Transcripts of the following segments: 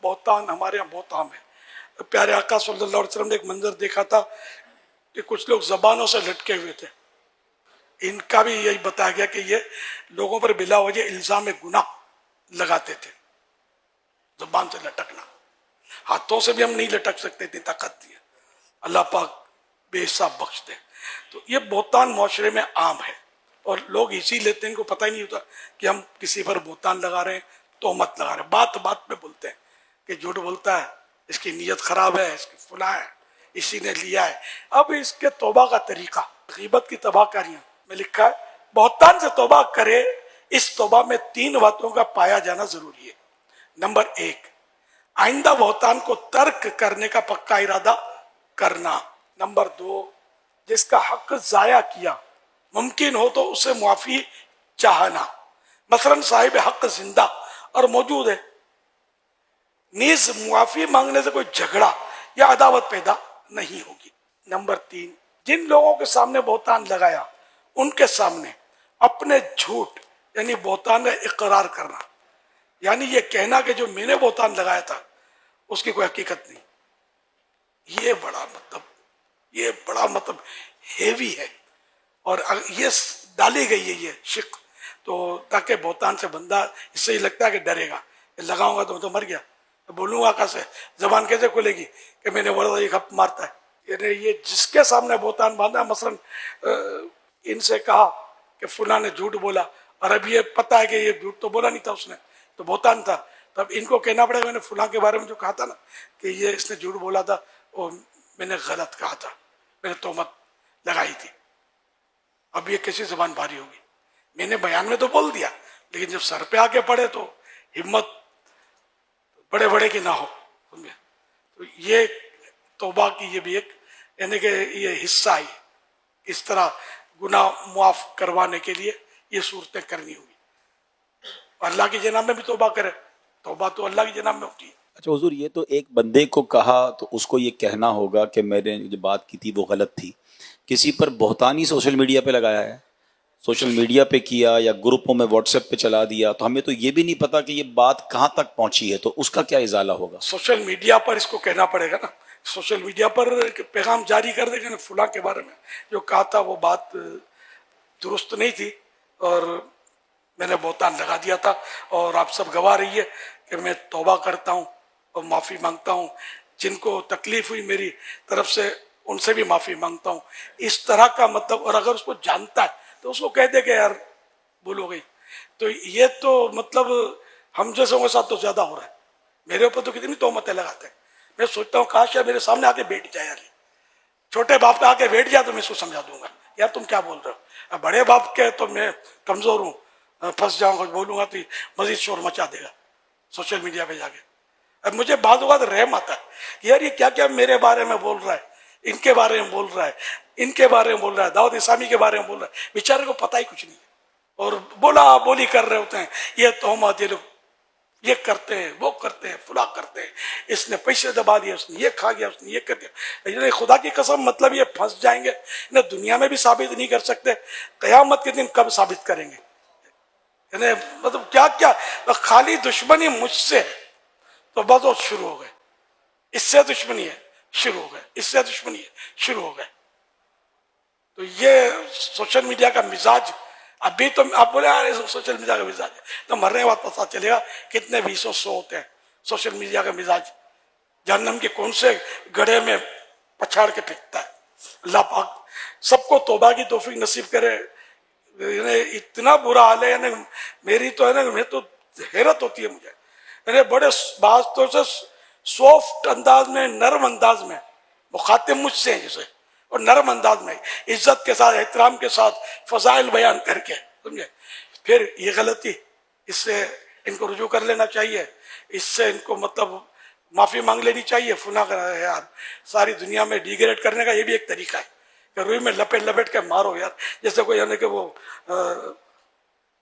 بہتان ہمارے یہاں بہت عام ہے. پیارے آقا صلی اللہ علیہ وسلم نے ایک منظر دیکھا تھا کہ کچھ لوگ زبانوں سے لٹکے ہوئے تھے. ان کا بھی یہی بتایا گیا کہ یہ لوگوں پر بلا وجہ الزام گناہ لگاتے تھے. زبان سے لٹکنا، ہاتھوں سے بھی ہم نہیں لٹک سکتے، اتنی طاقت نہیں ہے. اللہ پاک بے حساب بخش دے. تو یہ بہتان معاشرے میں عام ہے اور لوگ اسی لیتے ہیں، ان کو پتہ ہی نہیں ہوتا کہ ہم کسی پر بہتان لگا رہے ہیں، تہمت لگا رہے ہیں. بات بات پہ بولتے ہیں کہ جھوٹ بولتا ہے، اس کی نیت خراب ہے، اس کی فلاں ہے، اسی نے لیا ہے. اب اس کے توبہ کا طریقہ، غیبت کی تباہ کاریاں میں لکھا ہے بہتان سے توبہ کرے. اس توبہ میں 3 باتوں کا پایا جانا ضروری ہے. نمبر 1، آئندہ بہتان کو ترک کرنے کا پکا ارادہ کرنا. نمبر 2، جس کا حق ضائع کیا ممکن ہو تو اسے معافی چاہنا. مثلا صاحب حق زندہ اور موجود ہے، نیز معافی مانگنے سے کوئی جھگڑا یا عداوت پیدا نہیں ہوگی. نمبر 3، جن لوگوں کے سامنے بہتان لگایا ان کے سامنے اپنے جھوٹ یعنی بہتان کا اقرار کرنا، یعنی یہ کہنا کہ جو میں نے بہتان لگایا تھا اس کی کوئی حقیقت نہیں. یہ بڑا مطلب ہیوی ہے اور یہ ڈالی گئی ہے یہ شق، تو تاکہ بہتان سے بندہ اس سے ہی لگتا ہے کہ ڈرے گا، لگاؤں گا تو مر گیا، بولوں گا کیسے، زبان کیسے کھلے گی کہ میں نے بولا یہ گپ مارتا ہے. یعنی یہ جس کے سامنے بہتان باندھا، مثلا ان سے کہا کہ فلاں نے جھوٹ بولا اور اب یہ پتا ہے کہ یہ جھوٹ تو بولا نہیں تھا اس نے، تو بہتان تھا. تب ان کو کہنا پڑے گا میں نے فلاں کے بارے میں جو کہا تھا نا کہ یہ اس نے جھوٹ بولا تھا، وہ میں نے غلط کہا تھا، میں نے تہمت لگائی تھی. اب یہ کیسی زبان بھاری ہوگی، میں نے بیان میں تو بول دیا لیکن جب سر پہ آ کے پڑے تو ہمت بڑے بڑے کی نہ ہو. تو یہ توبہ کی یہ بھی ایک یعنی کہ یہ حصہ ہے. اس طرح گناہ معاف کروانے کے لیے یہ صورتیں کرنی ہوگی. اللہ کی جناب میں بھی توبہ کرے، توبہ تو اللہ کی جناب میں ہوتی ہے. اچھا حضور، یہ تو ایک بندے کو کہا تو اس کو یہ کہنا ہوگا کہ میں نے جو بات کی تھی وہ غلط تھی. کسی پر بہتانی سوشل میڈیا پہ لگایا ہے، سوشل میڈیا پہ کیا یا گروپوں میں واٹس ایپ پہ چلا دیا، تو ہمیں تو یہ بھی نہیں پتا کہ یہ بات کہاں تک پہنچی ہے، تو اس کا کیا ازالہ ہوگا؟ سوشل میڈیا پر اس کو کہنا پڑے گا نا، سوشل میڈیا پر پیغام جاری کر دے گا، فلاں کے بارے میں جو کہا تھا وہ بات درست نہیں تھی اور میں نے بہتان لگا دیا تھا اور آپ سب گواہ رہی ہے کہ میں توبہ کرتا ہوں اور معافی مانگتا ہوں. جن کو تکلیف ہوئی میری طرف سے ان سے بھی معافی مانگتا ہوں. اس طرح کا مطلب، اور اگر اس کو جانتا ہے تو اس کو کہہ دے کہ یار بھول ہو گئی. تو یہ تو مطلب ہم جیسوں کے ساتھ تو زیادہ ہو رہا ہے. میرے اوپر تو کتنی تہمتیں لگاتے ہیں. میں سوچتا ہوں کاش یا میرے سامنے آ کے بیٹھ جائے، یار چھوٹے باپ پہ آ کے بیٹھ جائے تو میں اس کو سمجھا دوں گا یار تم کیا بول رہے ہو. بڑے باپ کے تو میں کمزور ہوں، پھنس جاؤں گا، بولوں گا تو مزید شور مچا دے گا سوشل میڈیا پہ جا کے. اب مجھے بعض اوقات رحم آتا ہے کہ یار یہ کیا کیا میرے بارے میں بول رہا ہے، ان کے بارے میں بول رہا ہے، ان کے بارے میں بول رہا ہے، دعوت اسلامی کے بارے میں بول رہا ہے. بیچارے کو پتہ ہی کچھ نہیں ہے اور بولا بولی کر رہے ہوتے ہیں. یہ تہمت، یہ لوگ یہ کرتے ہیں، وہ کرتے ہیں، فلاں کرتے ہیں، اس نے پیسے دبا دیا، اس نے یہ کھا گیا، اس نے یہ کر دیا. خدا کی قسم مطلب یہ پھنس جائیں گے. انہیں دنیا میں بھی ثابت نہیں کر سکتے، قیامت کے دن کب ثابت کریں گے؟ یعنی مطلب کیا کیا خالی دشمنی مجھ سے ہے تو بس شروع ہو گئے، اس سے دشمنی ہے شروع ہو گئے، اس سے دشمنی ہے شروع ہو گئے. تو یہ سوشل میڈیا کا مزاج ابھی تو آپ بولے سوشل میڈیا کا مزاج ہے، تو مرنے کے بعد پتہ چلے گا کتنے 200 ہوتے ہیں سوشل میڈیا کا مزاج. جہنم کے کون سے گڑھے میں پچھاڑ کے پھینکتا ہے. اللہ پاک سب کو توبہ کی توفیق نصیب کرے. اتنا برا حال ہے، یعنی میری تو ہے نا، میں تو حیرت ہوتی ہے مجھے. یعنی بڑے بعض تو سے سافٹ انداز میں، نرم انداز میں مخاطب مجھ سے ہیں جسے، اور نرم انداز میں عزت کے ساتھ، احترام کے ساتھ فضائل بیان کر کے، سمجھے، پھر یہ غلطی، اس سے ان کو رجوع کر لینا چاہیے، اس سے ان کو مطلب معافی مانگ لینی چاہیے. فلاں کا یار ساری دنیا میں ڈیگریڈ کرنے کا یہ بھی ایک طریقہ ہے کہ روئی میں لپیٹ لپیٹ کے مارو یار، جیسے کوئی یعنی کہ وہ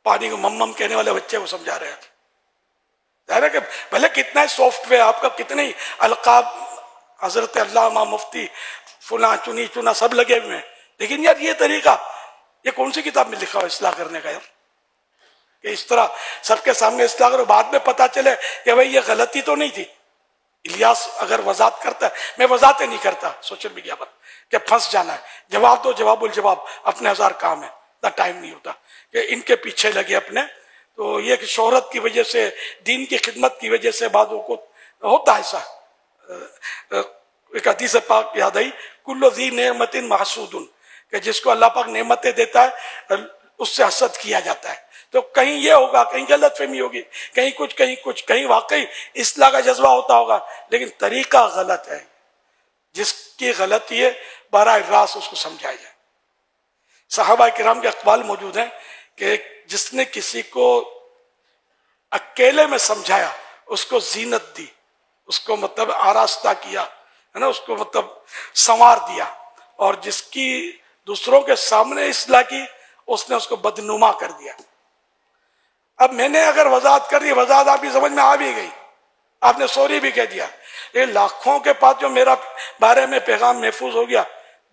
پانی کو مم کہنے والے بچے کو سمجھا رہے ہیں. ظاہر ہے کہ بھلے کتنا ہی سافٹ ویئر آپ کا، کتنے ہی القاب حضرت علامہ مفتی فلاں چنی چنا سب لگے ہوئے ہیں، لیکن یار یہ طریقہ یہ کون سی کتاب میں لکھا ہو اصلاح کرنے کا یار؟ کہ اس طرح سب کے سامنے اصلاح کرو، بعد میں پتہ چلے کہ بھائی یہ غلطی تو نہیں تھی، الیاس اگر وضاحت کرتا ہے، میں وضاحتیں نہیں کرتا سوشل میڈیا پر کہ پھنس جانا ہے، جواب دو، جواب الجواب، اپنے ہزار کام ہے، اتنا ٹائم نہیں ہوتا کہ ان کے پیچھے لگے اپنے. تو یہ کہ شہرت کی وجہ سے، دین کی خدمت کی وجہ سے بعضوں کو ہوتا ہے ایسا. ایک حدیث پاک یاد آئی، کل ذی نعمت محسود، کہ جس کو اللہ پاک نعمتیں دیتا ہے اس سے حسد کیا جاتا ہے. تو کہیں یہ ہوگا، کہیں غلط فہمی ہوگی، کہیں کچھ کہیں واقعی اصلاح کا جذبہ ہوتا ہوگا، لیکن طریقہ غلط ہے. جس کی غلطی ہے براہ راست اس کو سمجھایا جائے. صحابہ کرام کے اقوال موجود ہیں کہ جس نے کسی کو اکیلے میں سمجھایا، اس کو زینت دی، اس کو مطلب آراستہ کیا ہے نا، اس کو مطلب سنوار دیا، اور جس کی دوسروں کے سامنے اصلاح کی، اس نے اس کو بدنما کر دیا. اب میں نے اگر وضاحت کر دی، وضاحت آپ کی سمجھ میں آ بھی گئی، آپ نے سوری بھی کہہ دیا، یہ لاکھوں کے پاس جو میرا بارے میں پیغام محفوظ ہو گیا،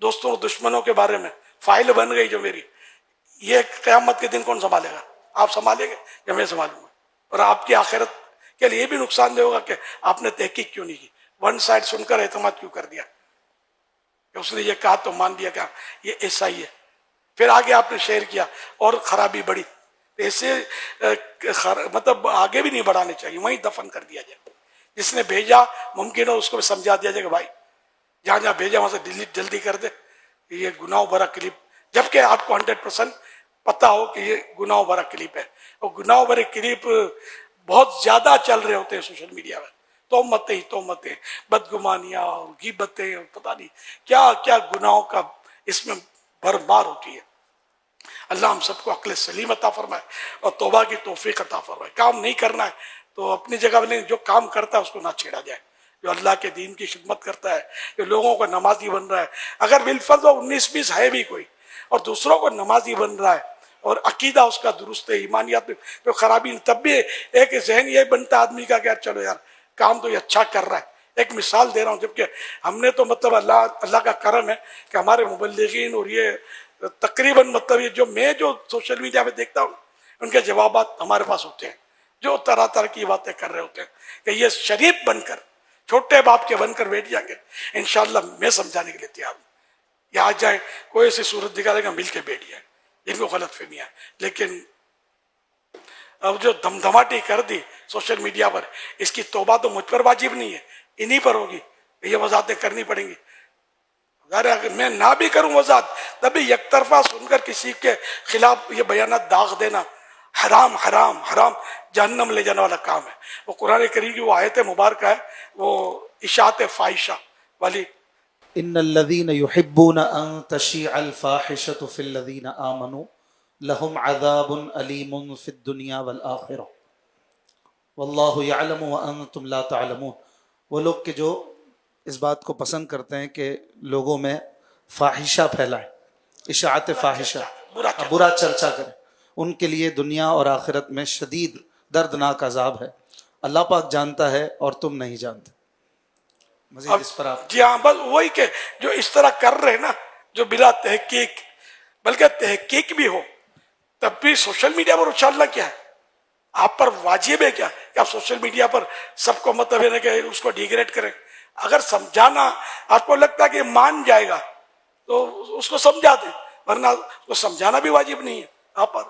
دوستوں دشمنوں کے بارے میں فائل بن گئی جو میری، یہ قیامت کے دن کون سنبھالے گا؟ آپ سنبھالیں گے یا میں سنبھالوں گا؟ اور آپ کی آخرت کے لیے یہ بھی نقصان دہ ہوگا کہ آپ نے تحقیق کیوں نہیں کی، ون سائڈ سن کر اعتماد کیوں کر دیا کہ اس نے یہ کہا تو مان لیا کہ یہ ایسا ہی ہے، پھر آگے آپ نے شیئر کیا اور خرابی بڑھی. ایسے مطلب آگے بھی نہیں بڑھانے چاہیے، وہیں دفن کر دیا جائے. جس نے بھیجا ممکن ہو اس کو بھی سمجھا دیا جائے کہ بھائی جہاں جہاں بھیجا وہاں سے ڈیلیٹ جلدی کر دے، یہ گناہ بھرا کلپ، جبکہ آپ کو 100% پتا ہو کہ یہ گناہ بھرا کلپ ہے. اور گناہ بھرے کلپ بہت زیادہ چل رہے ہوتے ہیں سوشل میڈیا میں، تومتیں، بدگمانیاں، غیبتیں، پتہ نہیں کیا کیا گناہوں کا اس میں بھرمار ہوتی ہے. اللہ ہم سب کو عقل سلیم عطا فرمائے اور توبہ کی توفیق عطا فرمائے. کام نہیں کرنا ہے تو اپنی جگہ میں جو کام کرتا ہے اس کو نہ چھیڑا جائے. جو اللہ کے دین کی خدمت کرتا ہے، جو لوگوں کو نمازی بن رہا ہے، اگر بالفرض 19-20 ہے بھی کوئی اور دوسروں کو نمازی بن رہا ہے اور عقیدہ اس کا درست ہے، ایمانیات میں جو خرابی نہیں، تب بھی ایک ذہن یہ بنتا آدمی کا کہ یار چلو یار کام تو یہ اچھا کر رہا ہے. ایک مثال دے رہا ہوں، جبکہ ہم نے تو مطلب اللہ کا کرم ہے کہ ہمارے مبلغین اور یہ تقریباً مطلب یہ جو سوشل میڈیا پہ دیکھتا ہوں ان کے جوابات ہمارے پاس ہوتے ہیں، جو طرح طرح کی باتیں کر رہے ہوتے ہیں کہ یہ شریف بن کر، چھوٹے باپ کے بن کر بیٹھ جائیں گے، انشاءاللہ میں سمجھانے کے لیے تیار ہوں. یا آ جائیں کوئی ایسی صورت دکھا دے گا، مل کے بیٹھ جائیں، جن کو غلط فہمیاں. لیکن اب جو دھمدھماٹی کر دی سوشل میڈیا پر، اس کی توبہ تو مجھ پر واجب نہیں ہے، انہی پر ہوگی. یہ وضاحتیں کرنی پڑیں گی. اگر میں نہ بھی کروں وضاحت، تبھی یک طرفہ سن کر کسی کے خلاف یہ بیانات داغ دینا حرام حرام حرام، جہنم لے جانے والا کام ہے. وہ قرآن کریم کی وہ آیت مبارکہ ہے، وہ اشاعت فاحشہ والی، ان الذين يحبون ان تشيع الفاحشة في الذين آمنوا لهم عذاب أليم في الدنيا والآخرة والله يعلم وأنتم لا تعلمون. وہ لوگ کہ جو اس بات کو پسند کرتے ہیں کہ لوگوں میں فاحشہ پھیلائیں، اشاعت فاحشہ، برا چرچا کریں، ان کے لیے دنیا اور آخرت میں شدید دردناک عذاب ہے. اللہ پاک جانتا ہے اور تم نہیں جانتے. مزید اس پر آپ. جی ہاں، بس وہی کہ جو اس طرح کر رہے نا، جو بلا تحقیق، بلکہ تحقیق بھی ہو تب بھی سوشل میڈیا پر اچھالنا کیا ہے؟ آپ پر واجب ہے کیا کہ آپ سوشل میڈیا پر سب کو مطلب ہے کہ اس کو ڈیگریڈ کریں؟ اگر سمجھانا آپ کو لگتا ہے کہ مان جائے گا تو اس کو سمجھا دیں، ورنہ اس کو سمجھانا بھی واجب نہیں ہے. آپ پر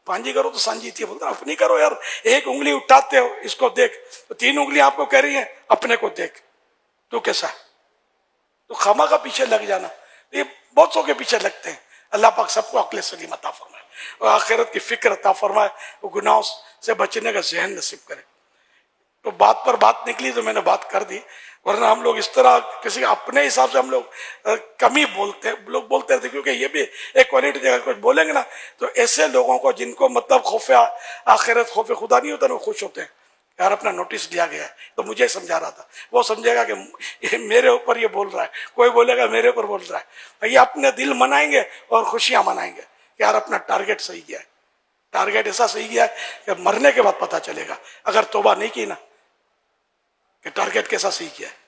پانجی کرو تو سانجی تھی، بولتا اپنی کرو یار. ایک انگلی اٹھاتے ہو، اس کو دیکھ، تو 3 انگلیاں آپ کو کہہ رہی ہیں اپنے کو دیکھ، تو کیسا ہے؟ تو خامہ کا پیچھے لگ جانا، یہ بہت سو کے پیچھے لگتے ہیں. اللہ پاک سب کو عقل سلیم عطا فرمائے اور آخرت کی فکر عطا فرمائے، وہ گناہوں سے بچنے کا ذہن نصیب کرے. تو بات پر بات نکلی تو میں نے بات کر دی، ورنہ ہم لوگ اس طرح کسی اپنے حساب سے ہم لوگ کمی بولتے رہتے، کیونکہ یہ بھی ایک کوالٹی جگہ کچھ بولیں گے نا تو ایسے لوگوں کو جن کو مطلب خوف آخرت، خوف خدا نہیں ہوتا نا، وہ خوش ہوتے ہیں یار اپنا نوٹس لیا گیا ہے. تو مجھے سمجھا رہا تھا، وہ سمجھے گا کہ یہ میرے اوپر یہ بول رہا ہے، کوئی بولے گا میرے اوپر بول رہا ہے. یہ اپنے دل منائیں گے اور خوشیاں منائیں گے کہ یار اپنا ٹارگیٹ صحیح کیا ہے. ٹارگیٹ ایسا صحیح کیا ہے کہ مرنے کے بعد پتہ چلے گا، اگر توبہ نہیں کی نا کہ ٹارگیٹ کیسا صحیح کیا ہے.